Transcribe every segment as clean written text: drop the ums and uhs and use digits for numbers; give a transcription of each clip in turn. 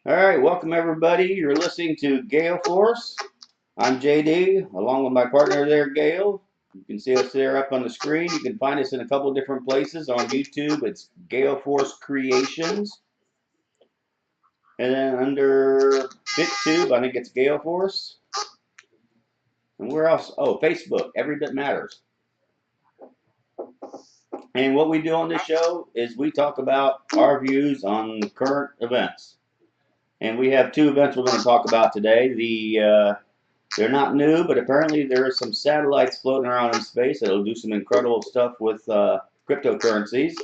All right, welcome everybody. You're listening to Gail Force. I'm JD, along with my partner there, Gail. You can see us there up on the screen. You can find us in a couple different places. On YouTube, it's Gail Force Creations. And then under BitTube, I think it's Gail Force. And where else? Oh, Facebook, Every Bit Matters. And what we do on this show is we talk about our views on current events. And we have two events we're going to talk about today. They're not new, but apparently there are some satellites floating around in space that'll do some incredible stuff with cryptocurrencies.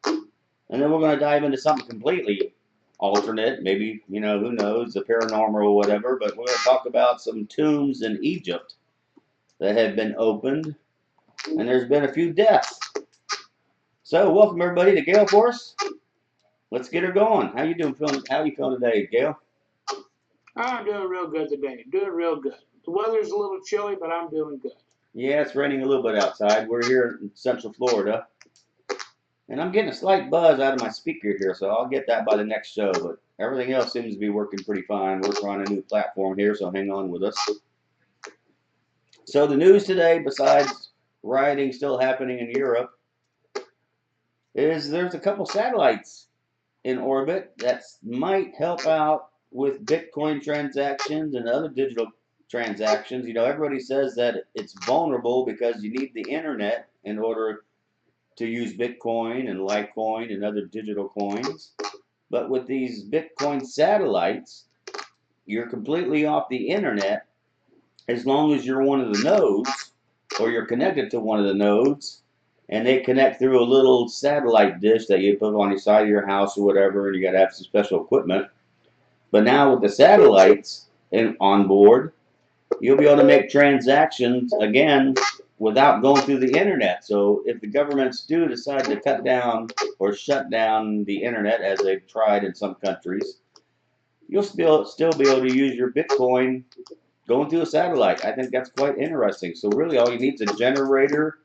And then we're going to dive into something completely alternate, maybe, who knows, the paranormal or whatever. But we're going to talk about some tombs in Egypt that have been opened, and there's been a few deaths. So welcome everybody to Gail Force. Let's get her going. How you feeling today, Gail? I'm doing real good today. Doing real good. The weather's a little chilly, but I'm doing good. Yeah, it's raining a little bit outside. We're here in Central Florida. And I'm getting a slight buzz out of my speaker here, so I'll get that by the next show. But everything else seems to be working pretty fine. We're trying a new platform here, so hang on with us. So the news today, besides rioting still happening in Europe, is there's a couple satellites in orbit that might help out with Bitcoin transactions and other digital transactions. Everybody says that it's vulnerable because you need the internet in order to use Bitcoin and Litecoin and other digital coins. But with these Bitcoin satellites, you're completely off the internet as long as you're one of the nodes or you're connected to one of the nodes, and they connect through a little satellite dish that you put on the side of your house or whatever, and you got to have some special equipment. But now with the satellites on board, you'll be able to make transactions again without going through the internet. So if the governments do decide to cut down or shut down the internet, as they've tried in some countries, you'll still be able to use your Bitcoin going through a satellite. I think that's quite interesting. So really all you need is a generator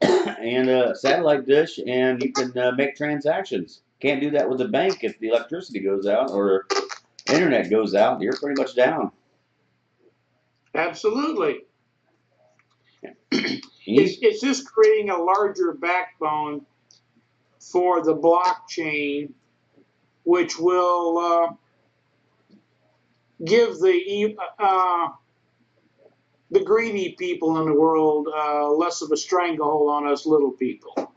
and a satellite dish, and you can make transactions. Can't do that with a bank if the electricity goes out or internet goes out. You're pretty much down. Absolutely. It's just creating a larger backbone for the blockchain, which will give the greedy people in the world less of a stranglehold on us little people.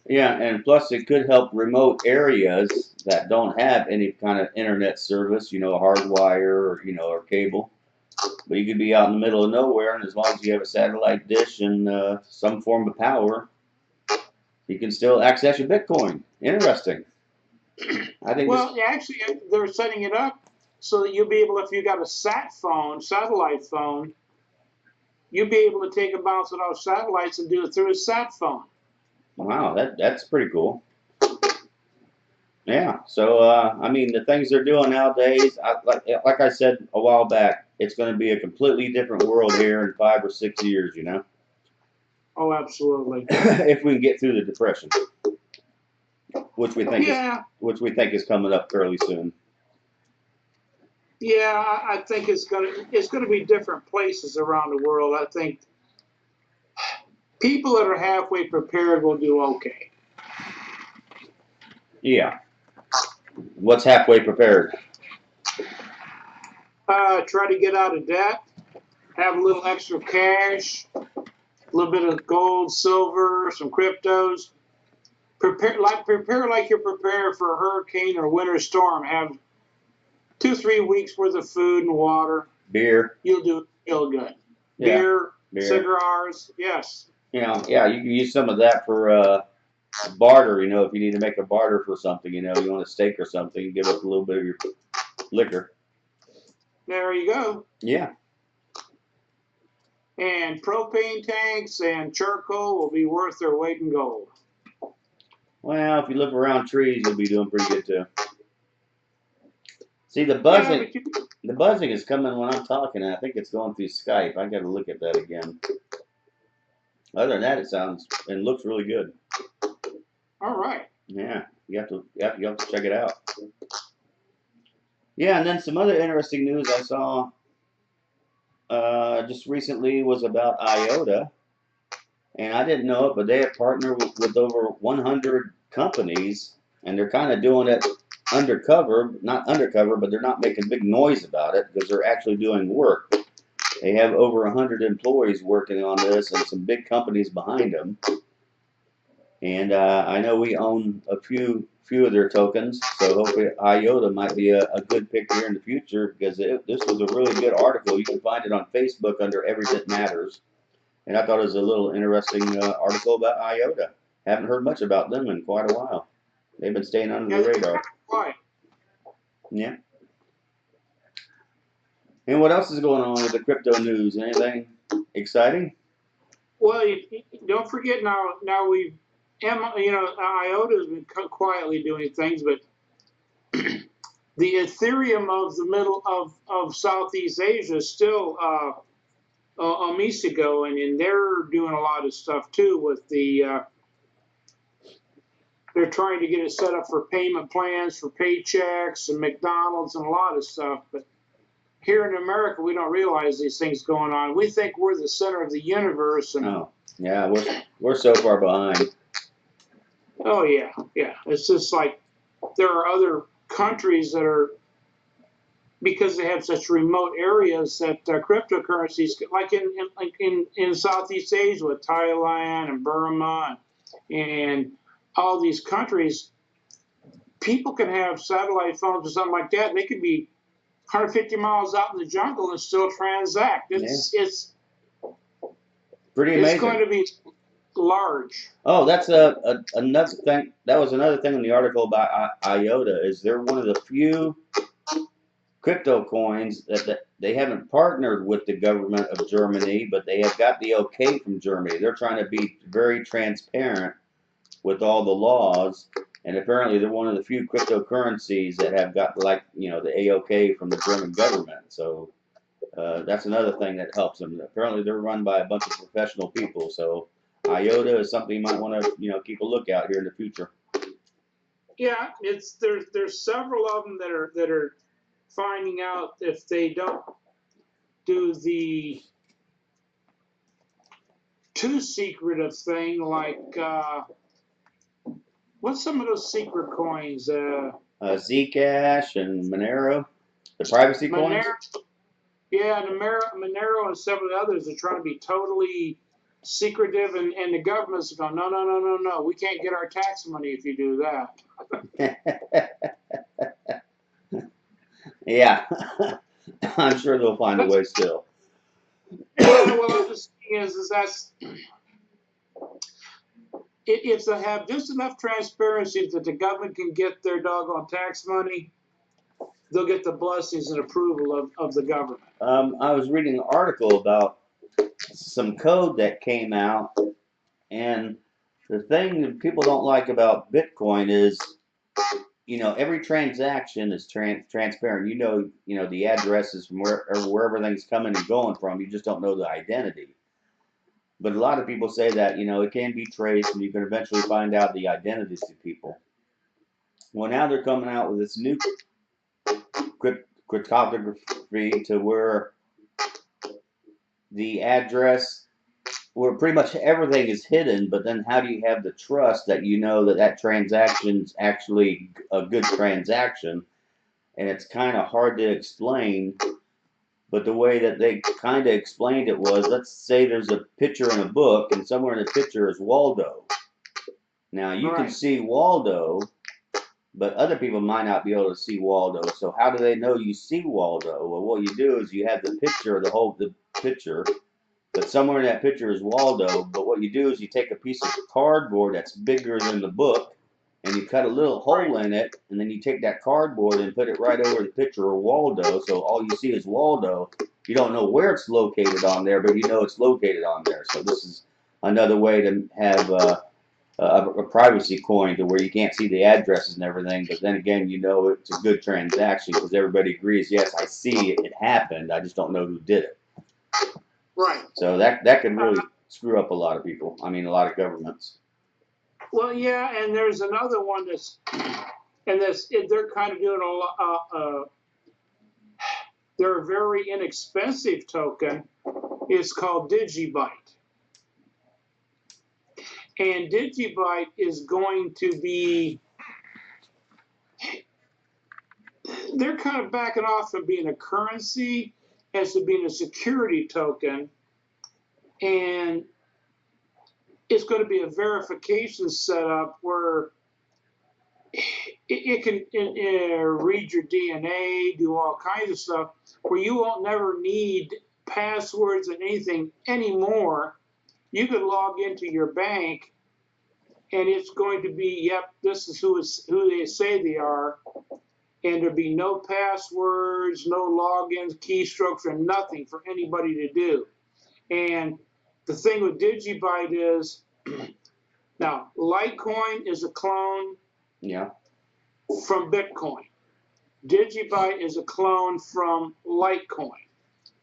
Yeah, and plus it could help remote areas that don't have any kind of internet service, hardwire or cable. But you could be out in the middle of nowhere, and as long as you have a satellite dish and some form of power, you can still access your Bitcoin. Interesting. I think. Well, actually, they're setting it up so that you'll be able, if you got a satellite phone, you'll be able to take a bounce of those satellites and do it through a sat phone. Wow, that's pretty cool. Yeah. So the things they're doing nowadays, like I said a while back, it's going to be a completely different world here in 5 or 6 years. Oh, absolutely. If we can get through the depression, which we think is coming up fairly soon. Yeah, I think it's gonna be different places around the world. I think people that are halfway prepared will do okay. Yeah. What's halfway prepared? Try to get out of debt, have a little extra cash, a little bit of gold, silver, some cryptos. Prepare like you're prepared for a hurricane or winter storm. Have 2-3 weeks worth of food and water. Beer. You'll do real good. Yeah. Beer, cigars, yes. Yeah, you can use some of that for barter. If you need to make a barter for something, you want a steak or something, you give up a little bit of your liquor. There you go. Yeah. And propane tanks and charcoal will be worth their weight in gold. Well, if you look around trees, you'll be doing pretty good too. See, the buzzing is coming when I'm talking, and I think it's going through Skype. I got to look at that again. Other than that, it looks really good. All right. Yeah, you have to check it out. Yeah, and then some other interesting news I saw just recently was about IOTA, and I didn't know it, but they have partnered with over 100 companies, and they're kind of doing it undercover, not undercover, but they're not making big noise about it because they're actually doing work. They have over 100 employees working on this, and some big companies behind them. And I know we own a few of their tokens, so hopefully IOTA might be a good pick here in the future because this was a really good article. You can find it on Facebook under Everything Matters, and I thought it was a little interesting article about IOTA. Haven't heard much about them in quite a while. They've been staying under Yeah, the they're radar. kind of quiet. Yeah. And what else is going on with the crypto news? Anything exciting? Well, don't forget now we've, IOTA has been quietly doing things, but the Ethereum of the middle of Southeast Asia is still Omisigo, and they're doing a lot of stuff too with they're trying to get it set up for payment plans for paychecks and McDonald's and a lot of stuff. But here in America, we don't realize these things going on. We think we're the center of the universe, and Oh, yeah, we're so far behind. oh yeah, yeah. It's just like there are other countries that are, because they have such remote areas, that cryptocurrencies, like in Southeast Asia with Thailand and Burma and all these countries, people can have satellite phones or something like that. They could be 150 miles out in the jungle and still transact. Yeah. It's Pretty it's amazing. going to be large. Oh, that's another thing. That was another thing in the article about IOTA. Is they're one of the few crypto coins that they haven't partnered with the government of Germany, but they have got the okay from Germany. They're trying to be very transparent with all the laws, and apparently they're one of the few cryptocurrencies that have got the AOK from the German government. So that's another thing that helps them. Apparently they're run by a bunch of professional people. So IOTA is something you might want to keep a lookout here in the future. Yeah, there's several of them that are finding out if they don't do the too secretive thing, like what's some of those secret coins? Zcash and Monero, the privacy coins. Monero, yeah, Monero and several others are trying to be totally secretive, and the government's going, no, no, no, no, no, we can't get our tax money if you do that. Yeah, I'm sure they'll find a way still. Yeah, well, I'm just saying is that's if they have just enough transparency that the government can get their doggone tax money, they'll get the blessings and approval of the government. I was reading an article about some code that came out, and the thing that people don't like about Bitcoin is, every transaction is transparent. The addresses from where everything's coming and going from. You just don't know the identity. But a lot of people say that it can be traced, and you can eventually find out the identities of people. Well, now they're coming out with this new cryptography to where the address, where pretty much everything is hidden, but then how do you have the trust that that transaction's actually a good transaction? And it's kind of hard to explain, but the way that they kind of explained it was, let's say there's a picture in a book, and somewhere in the picture is Waldo. Now, you can see Waldo, but other people might not be able to see Waldo. So how do they know you see Waldo? Well, what you do is you have the picture, the picture, but somewhere in that picture is Waldo. But what you do is you take a piece of cardboard that's bigger than the book, and you cut a little hole in it, and then you take that cardboard and put it right over the picture of Waldo. So all you see is Waldo. You don't know where it's located on there, but you know it's located on there. So this is another way to have a privacy coin to where you can't see the addresses and everything, but then again, it's a good transaction because everybody agrees, yes, I see it happened, I just don't know who did it. Right. So that could really screw up a lot of people. I mean, a lot of governments. Well, yeah, and there's another one they're kind of doing Their very inexpensive token is called Digibyte. And Digibyte is going to be, they're kind of backing off from being a currency as to being a security token. And it's going to be a verification setup where it can read your DNA, do all kinds of stuff, where you won't never need passwords and anything anymore. You could log into your bank, and it's going to be, yep, this is who they say they are, and there'll be no passwords, no logins, keystrokes, or nothing for anybody to do. And the thing with Digibyte is, now Litecoin is a clone from Bitcoin. Digibyte is a clone from Litecoin.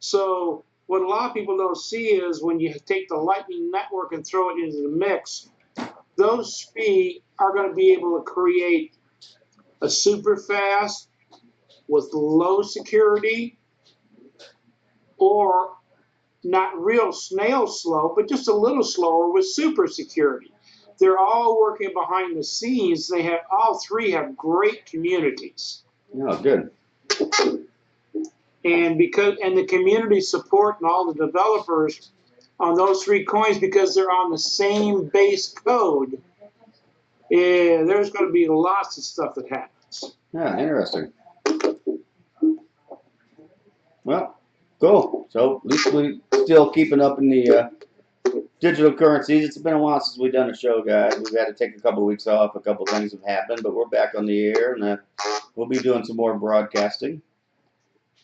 So what a lot of people don't see is when you take the Lightning Network and throw it into the mix, those three are going to be able to create a super fast with low security, or not real snail slow, but just a little slower with super security. They're all working behind the scenes. All three have great communities. Oh, good. And the community support and all the developers on those three coins, because they're on the same base code, there's going to be lots of stuff that happens. Yeah, interesting. Well, cool. So at least we're still keeping up in the digital currencies. It's been a while since we've done a show, guys. We've had to take a couple weeks off. A couple things have happened, but we're back on the air, and we'll be doing some more broadcasting.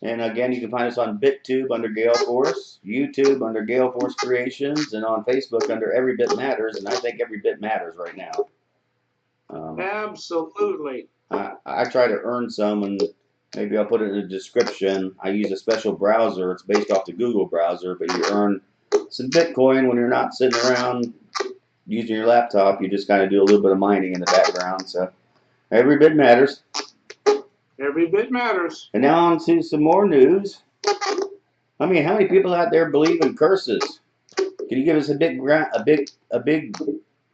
And again, you can find us on BitTube under Gail Force, YouTube under Gail Force Creations, and on Facebook under Every Bit Matters. And I think Every Bit matters right now. Absolutely. I try to earn some, and maybe I'll put it in the description. I use a special browser. It's based off the Google browser, but you earn some Bitcoin when you're not sitting around using your laptop. You just kind of do a little bit of mining in the background. So every bit matters. Every bit matters. And now on to some more news. I mean, how many people out there believe in curses? Can you give us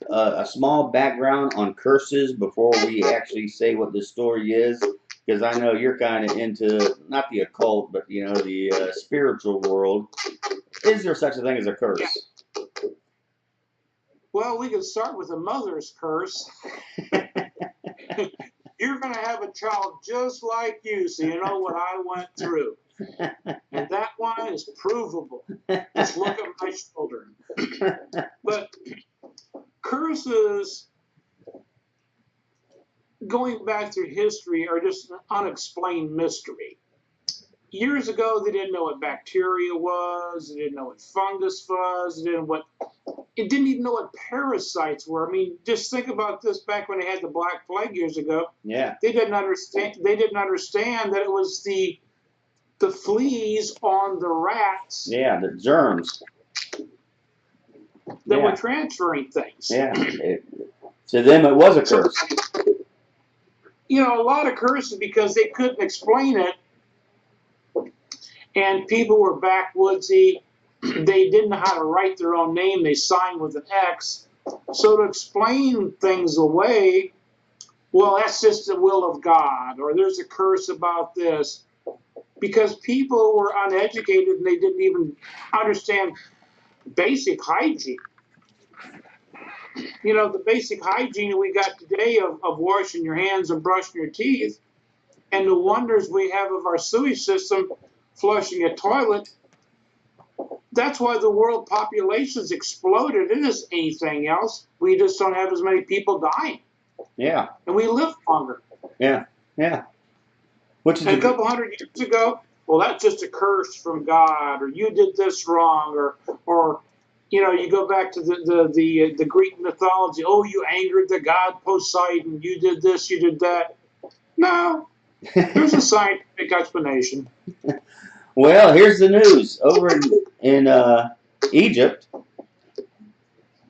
a small background on curses before we actually say what this story is? Because I know you're kind of into, not the occult, but, the spiritual world. Is there such a thing as a curse? Yeah. Well, we can start with a mother's curse. You're going to have a child just like you, so you know what I went through. And that one is provable. Just look at my children. But curses, going back through history, are just an unexplained mystery. Years ago, they didn't know what bacteria was. They didn't know what fungus was. It didn't even know what parasites were. I mean, just think about this back when they had the Black Plague years ago. Yeah. They didn't understand that it was the fleas on the rats. Yeah, the germs. That were transferring things. Yeah. To them, it was a curse. A lot of curses because they couldn't explain it. And people were backwoodsy. They didn't know how to write their own name. They signed with an X. So to explain things away, well, that's just the will of God, or there's a curse about this. Because people were uneducated and they didn't even understand basic hygiene. The basic hygiene we got today of washing your hands and brushing your teeth, and the wonders we have of our sewage system, flushing a toilet. That's why the world population's exploded. It isn't anything else. We just don't have as many people dying. Yeah. And we live longer. Yeah. Yeah. Which is a couple hundred years ago, well, that's just a curse from God, or you did this wrong, or you go back to the Greek mythology. Oh, you angered the god Poseidon. You did this, you did that. No, there's a scientific explanation. Well, here's the news. Over in Egypt,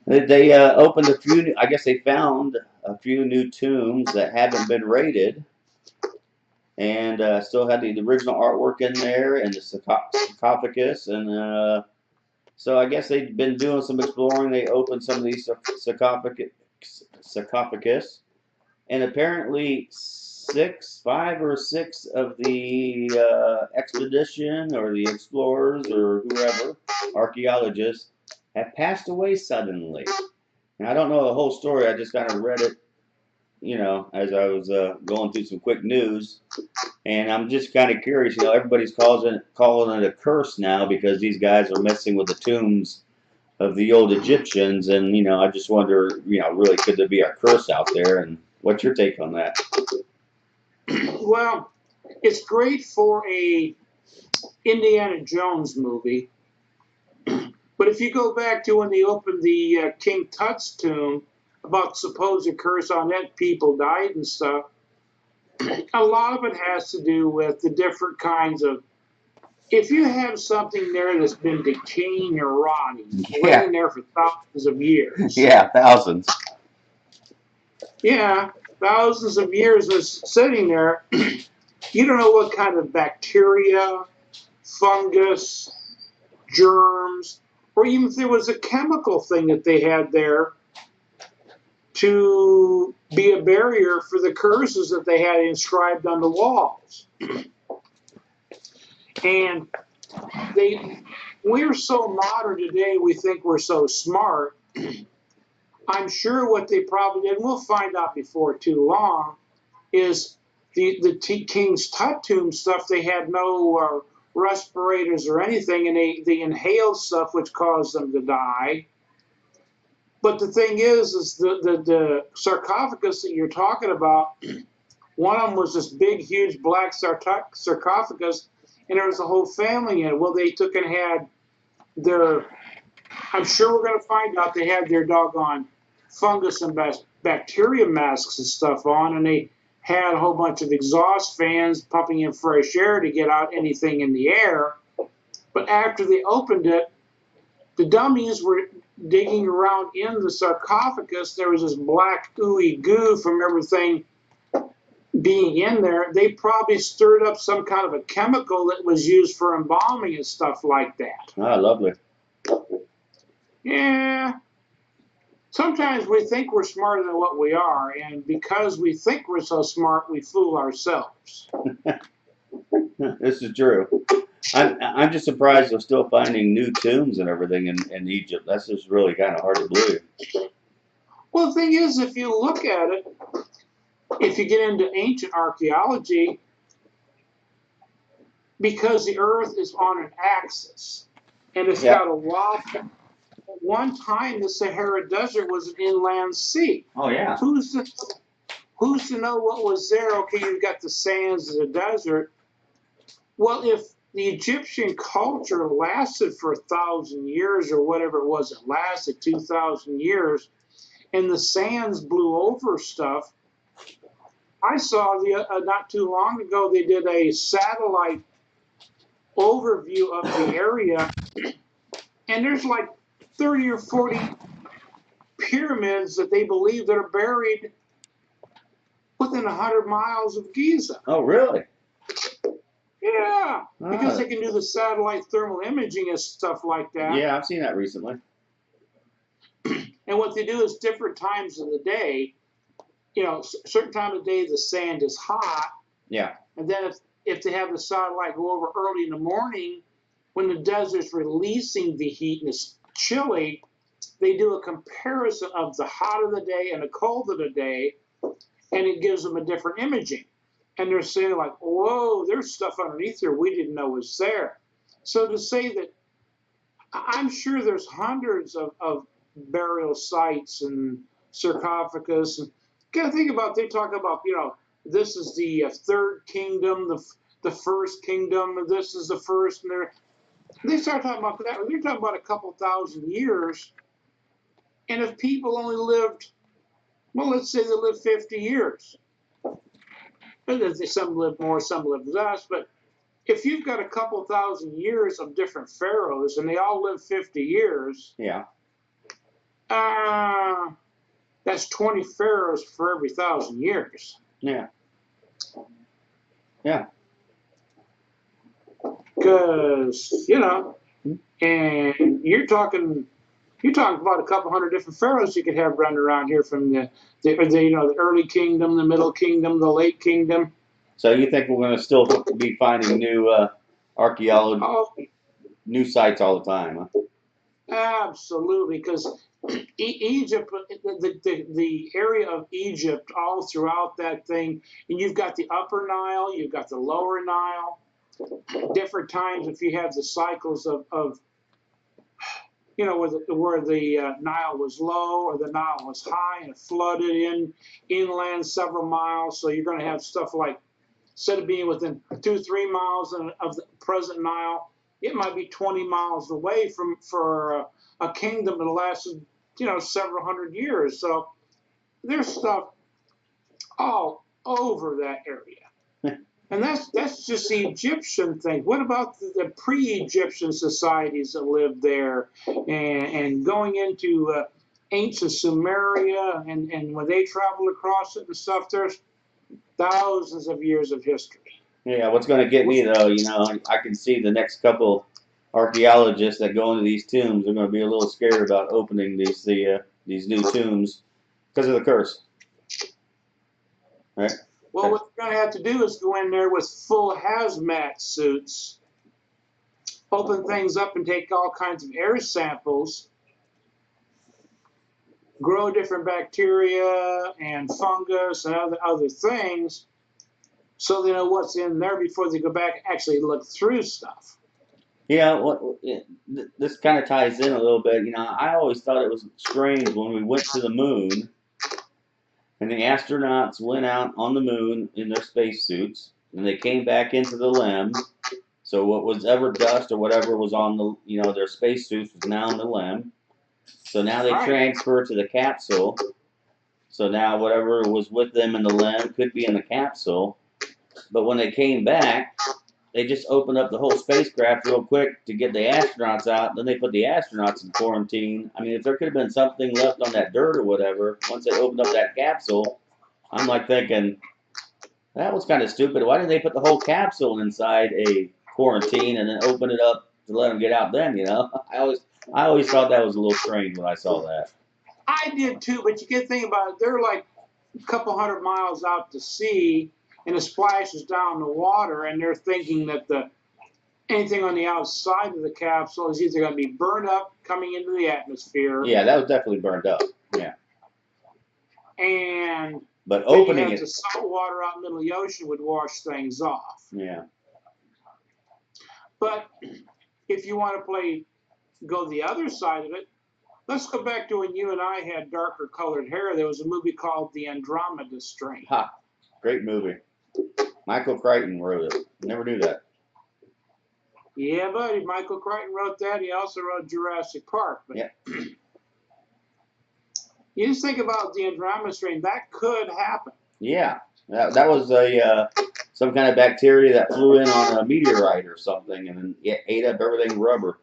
they opened a few. I guess they found a few new tombs that haven't been raided. and still had the original artwork in there and the sarcophagus. And so I guess they've been doing some exploring. They opened some of these sarcophagus, and apparently 5 or 6 of the expedition or the explorers or whoever, archaeologists, have passed away suddenly. Now I don't know the whole story. I just kind of read it, as I was going through some quick news, and I'm just kind of curious. Everybody's calling it a curse now because these guys are messing with the tombs of the old Egyptians, and I just wonder, really, could there be a curse out there? And what's your take on that? Well, it's great for a Indiana Jones movie, but if you go back to when they opened the King Tut's tomb, about supposed curse on that, people died and stuff. A lot of it has to do with the different kinds of. If you have something there that's been decaying or rotting, laying there for thousands of years. Yeah, thousands. Yeah, thousands of years is sitting there. You don't know what kind of bacteria, fungus, germs, or even if there was a chemical thing that they had there to be a barrier for the curses that they had inscribed on the walls. And we're so modern today, we think we're so smart. I'm sure what they probably did, and we'll find out before too long, is the King's Tut tomb stuff, they had no respirators or anything, and they inhaled stuff which caused them to die. But the thing is the sarcophagus that you're talking about, one of them was this big, huge black sarcophagus, and there was a whole family in it. Well, they took and had I'm sure we're going to find out they had their doggone fungus and bacteria masks and stuff on, and they had a whole bunch of exhaust fans pumping in fresh air to get out anything in the air. But after they opened it, the dummies were digging around in the sarcophagus. There was this black ooey goo from everything being in there. They probably stirred up some kind of a chemical that was used for embalming and stuff like that. Ah, lovely. Yeah. Sometimes we think we're smarter than what we are, and because we think we're so smart, we fool ourselves. This is true. I'm just surprised they're still finding new tombs and everything in Egypt. That's just really kind of hard to believe. Well, the thing is, if you look at it, if you get into ancient archaeology, because the Earth is on an axis and it's got a wall. At one time, the Sahara Desert was an inland sea. Oh yeah. Who's to know what was there? Okay, you've got the sands of the desert. Well, if the Egyptian culture lasted for 1,000 years or whatever it was, it lasted 2,000 years, and the sands blew over stuff. I saw not too long ago they did a satellite overview of the area, and there's like 30 or 40 pyramids that they believe that are buried within 100 miles of Giza. Oh, really? Yeah, because they can do the satellite thermal imaging and stuff like that. Yeah, I've seen that recently. And what they do is different times of the day, certain time of the day the sand is hot. Yeah. And then if they have the satellite go over early in the morning, when the desert's releasing the heat and it's chilly, they do a comparison of the hot of the day and the cold of the day, and it gives them a different imaging. And they're saying like, whoa, there's stuff underneath here we didn't know was there. So to say that, I'm sure there's hundreds of burial sites and sarcophagus. And gotta think about, they talk about, this is the third kingdom, the first kingdom, this is the first, and they start talking about that. They're talking about a couple thousand years. And if people only lived, well, let's say they lived 50 years. Some live more, some live less. But if you've got a couple thousand years of different pharaohs and they all live 50 years, yeah, that's 20 pharaohs for every 1,000 years. Yeah. Yeah. Because, and you're talking about a couple hundred different pharaohs you could have running around here from the early kingdom, the middle kingdom, the late kingdom. So you think we're going to still be finding new archaeology, new sites all the time, huh? Absolutely, because Egypt, the area of Egypt, all throughout that thing, and you've got the Upper Nile, you've got the Lower Nile. Different times, if you have the cycles of where the Nile was low or the Nile was high and it flooded inland several miles, so you're going to have stuff like, instead of being within 2-3 miles of the present Nile, it might be 20 miles away for a kingdom that lasted, several hundred years. So there's stuff all over that area. And that's just the Egyptian thing. What about the pre-Egyptian societies that lived there, and going into ancient Sumeria, and when they traveled across it and stuff? There's thousands of years of history. Yeah, what's going to get me though, I can see the next couple archaeologists that go into these tombs are going to be a little scared about opening these new tombs because of the curse. Right? Well, what you're going to have to do is go in there with full hazmat suits, open things up and take all kinds of air samples, grow different bacteria and fungus and other things, so they know what's in there before they go back and actually look through stuff. Yeah, this kind of ties in a little bit. I always thought it was strange when we went to the moon and the astronauts went out on the moon in their spacesuits and they came back into the LEM. So what was ever dust or whatever was on their spacesuits was now in the LEM. So now they transfer to the capsule. So now whatever was with them in the LEM could be in the capsule. But when they came back, they just opened up the whole spacecraft real quick to get the astronauts out. Then they put the astronauts in quarantine. I mean, if there could have been something left on that dirt or whatever, once they opened up that capsule, I'm like thinking, that was kind of stupid. Why didn't they put the whole capsule inside a quarantine and then open it up to let them get out then, I always thought that was a little strange when I saw that. I did too, but you get to think about it. They're like a couple hundred miles out to sea, and it splashes down the water, and they're thinking that anything on the outside of the capsule is either going to be burned up coming into the atmosphere. Yeah, that was definitely burned up. Yeah. But opening it, the salt water out in the middle of the ocean would wash things off. Yeah. But if you want to go the other side of it, let's go back to when you and I had darker colored hair. There was a movie called The Andromeda Strain. Ha! Great movie. Michael Crichton wrote it. Never knew that. Yeah, buddy. Michael Crichton wrote that. He also wrote Jurassic Park. But yeah. You just think about the Andromeda Strain. That could happen. Yeah. That was some kind of bacteria that flew in on a meteorite or something and then ate up everything rubber.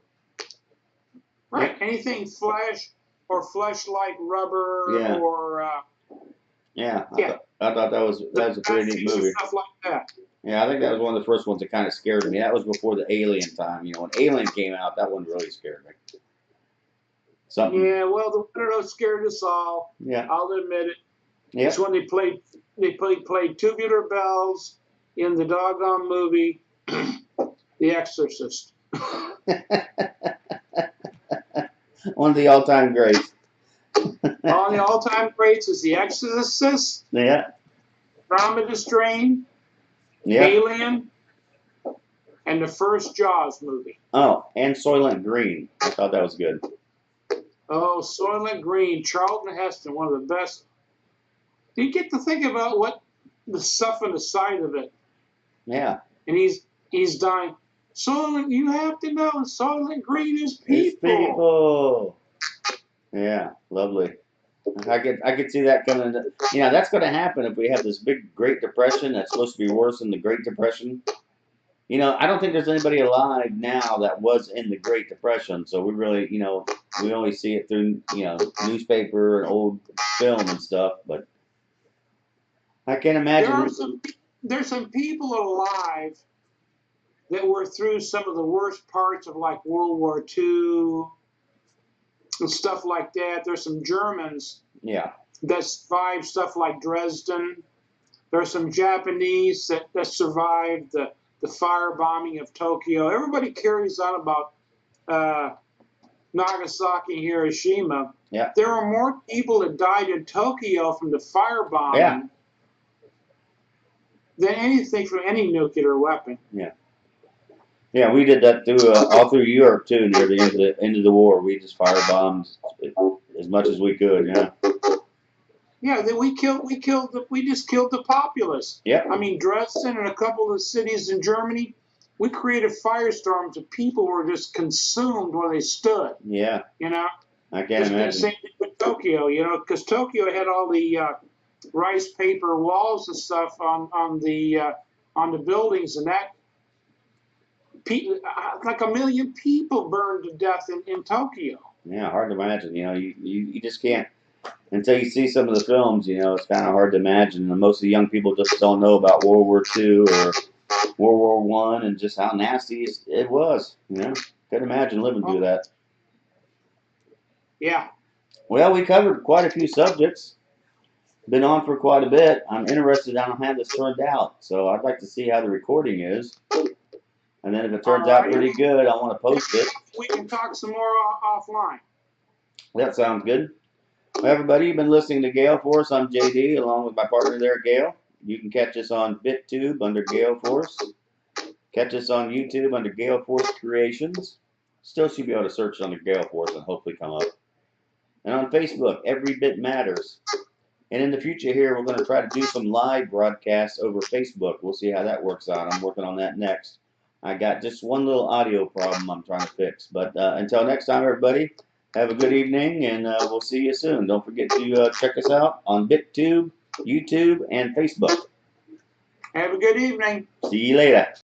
Right. Yeah. Anything flesh or flesh-like rubber or... I thought that was a pretty neat movie. Stuff like that. Yeah, I think that was one of the first ones that kind of scared me. That was before the Alien time. When Alien came out, that one really scared me. Something. Yeah, well, the one that scared us all. Yeah, I'll admit it. Yeah. It's when they played Tubular Bells in the doggone movie The Exorcist. One of the all-time greats. All the all-time greats is The Exorcist. Yeah. Andromeda Strain. Yeah. Alien. And the first Jaws movie. Oh, and Soylent Green. I thought that was good. Oh, Soylent Green. Charlton Heston, one of the best. You get to think about what the stuff on the side of it. Yeah. And he's dying. Soylent, you have to know, Soylent Green is people. It's people. Yeah, lovely. I could see that coming. That's going to happen if we have this big Great Depression that's supposed to be worse than the Great Depression. I don't think there's anybody alive now that was in the Great Depression. So we really, we only see it through, newspaper and old film and stuff. But I can't imagine. there's some people alive that were through some of the worst parts of like World War II and stuff like that. There's some Germans that survived stuff like Dresden. There's some Japanese that survived the firebombing of Tokyo. Everybody carries on about Nagasaki and Hiroshima. Yeah. There are more people that died in Tokyo from the firebombing than anything from any nuclear weapon. Yeah. Yeah, we did that through all through Europe too. Near the end of the war, we just firebombed as much as we could. Yeah. Yeah, we just killed the populace. Yeah. I mean, Dresden and a couple of cities in Germany, we created firestorms and people were just consumed where they stood. Yeah. You know. I can't imagine. The same thing with Tokyo, you know, because Tokyo had all the rice paper walls and stuff on the buildings, and that like 1 million people burned to death in Tokyo. Yeah, hard to imagine. You know, you just can't until you see some of the films. You know, it's kind of hard to imagine. And most of the young people just don't know about World War II or World War One and just how nasty it was. You know, couldn't imagine living through that. Yeah. Well, we covered quite a few subjects. Been on for quite a bit. I'm interested on how this turned out, so I'd like to see how the recording is. And then if it turns out pretty good, I want to post it. We can talk some more offline. That sounds good. Well, everybody, you've been listening to Gail Force. I'm JD, along with my partner there, Gail. You can catch us on BitTube under Gail Force. Catch us on YouTube under Gail Force Creations. Still should be able to search under Gail Force and hopefully come up. And on Facebook, Every Bit Matters. And in the future here, we're going to try to do some live broadcasts over Facebook. We'll see how that works out. I'm working on that next. I got just one little audio problem I'm trying to fix. But until next time, everybody, have a good evening, and we'll see you soon. Don't forget to check us out on BitTube, YouTube, and Facebook. Have a good evening. See you later.